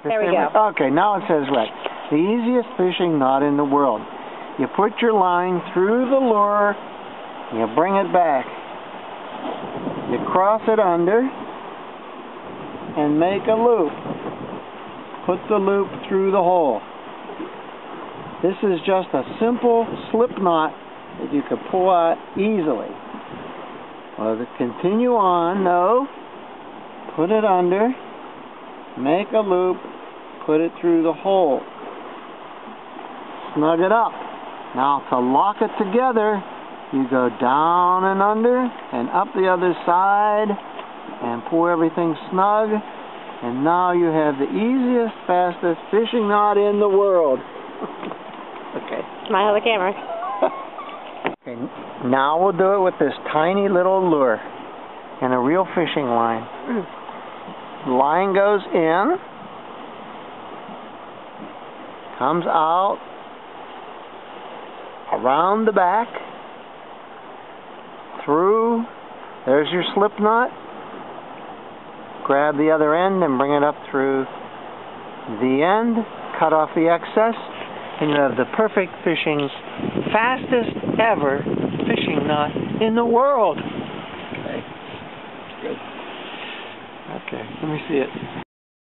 There we go. Okay, now it says right. The easiest fishing knot in the world. You put your line through the lure, you bring it back. You cross it under and make a loop. Put the loop through the hole. This is just a simple slip knot that you could pull out easily. Well, to continue on, no. Put it under, make a loop, put it through the hole. Snug it up. Now to lock it together, you go down and under and up the other side and pull everything snug. And now you have the easiest, fastest fishing knot in the world. Okay. Smile at the camera. Okay, now we'll do it with this tiny little lure and a real fishing line. Line goes in, comes out, around the back, through, there's your slip knot. Grab the other end and bring it up through the end, cut off the excess, and you have the perfect fishing, fastest ever fishing knot in the world. Okay, good. Okay, let me see it.